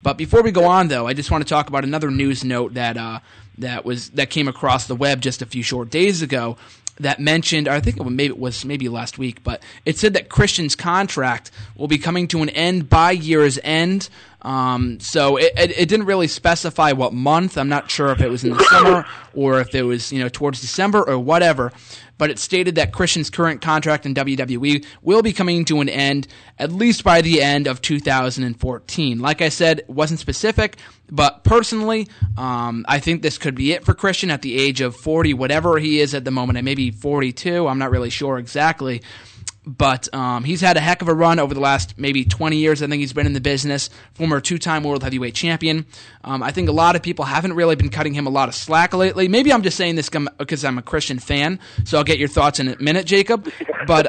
But before we go on, though, I just want to talk about another news note that came across the web just a few short days ago that mentioned, I think it was maybe last week, but it said that Christian's contract will be coming to an end by year's end. So it didn't really specify what month. I'm not sure if it was in the summer or if it was towards December or whatever. But it stated that Christian's current contract in WWE will be coming to an end at least by the end of 2014. Like I said, it wasn't specific, but personally, I think this could be it for Christian at the age of 40, whatever he is at the moment, and maybe 42. I'm not really sure exactly. But he's had a heck of a run over the last maybe 20 years. I think he's been in the business. Former two-time World Heavyweight Champion. I think a lot of people haven't really been cutting him a lot of slack lately. Maybe I'm just saying this because I'm a Christian fan, so I'll get your thoughts in a minute, Jacob. But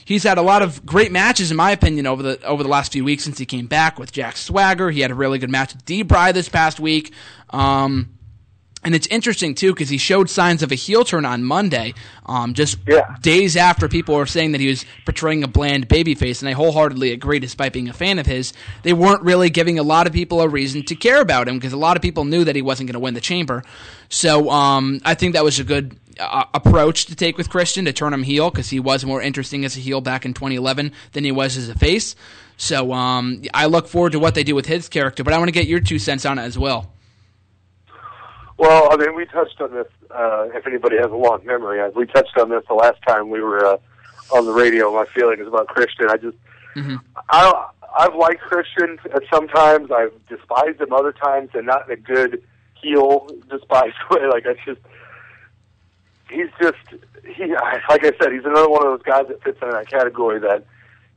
he's had a lot of great matches, in my opinion, over the last few weeks since he came back with Jack Swagger. He had a really good match with D-Bry this past week. And it's interesting, too, because he showed signs of a heel turn on Monday, days after people were saying that he was portraying a bland babyface, and I wholeheartedly agree, despite being a fan of his. They weren't really giving a lot of people a reason to care about him, because a lot of people knew that he wasn't going to win the Chamber. So I think that was a good approach to take with Christian, to turn him heel, because he was more interesting as a heel back in 2011 than he was as a face. So I look forward to what they do with his character, but I want to get your 2 cents on it as well. Well, I mean, we touched on this, if anybody has a long memory, we touched on this the last time we were on the radio, my feelings about Christian. I've liked Christian at some times, I've despised him other times, and not in a good heel despised way. Like, like I said, he's another one of those guys that fits in that category, that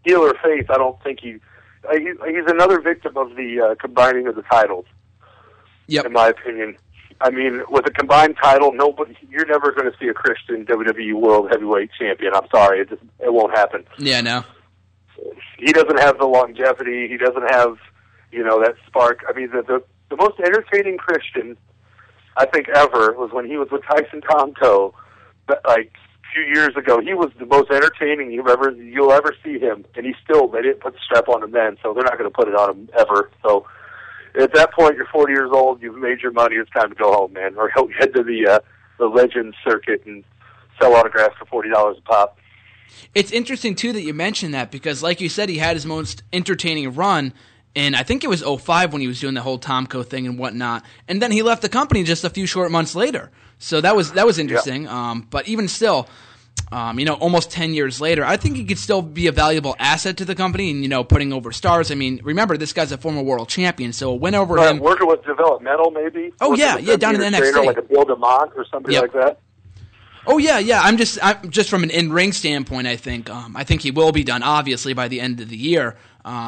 heel or face. I don't think he's another victim of the combining of the titles, in my opinion. I mean, with a combined title, you're never going to see a Christian WWE World Heavyweight Champion. I'm sorry, it won't happen. Yeah, no. He doesn't have the longevity. He doesn't have, that spark. I mean, the most entertaining Christian, I think, ever was when he was with Tyson Tomko, like a few years ago. He was the most entertaining you'll ever see him, and they didn't put the strap on him then, so they're not going to put it on him ever. So at that point, you're 40 years old, you've made your money, it's time to go home, man. Or head to the Legends circuit and sell autographs for $40 a pop. It's interesting, too, that you mentioned that, because like you said, he had his most entertaining run, and I think it was 2005 when he was doing the whole Tomko thing and whatnot, and then he left the company just a few short months later. So that was interesting. Yeah. But even still, almost 10 years later, I think he could still be a valuable asset to the company and, putting over stars. I mean, remember, this guy's a former world champion, so a win over him. Working with developmental, maybe? Oh, yeah, down in the NXT. Trainer, like a Bill DeMont or somebody like that? Oh, yeah. I'm just from an in-ring standpoint, I think he will be done, obviously, by the end of the year.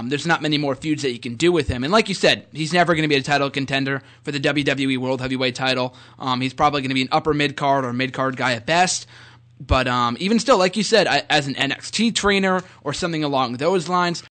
There's not many more feuds that you can do with him. And like you said, he's never going to be a title contender for the WWE World Heavyweight title. He's probably going to be an upper mid-card or mid-card guy at best. But even still, like you said, as an NXT trainer or something along those lines,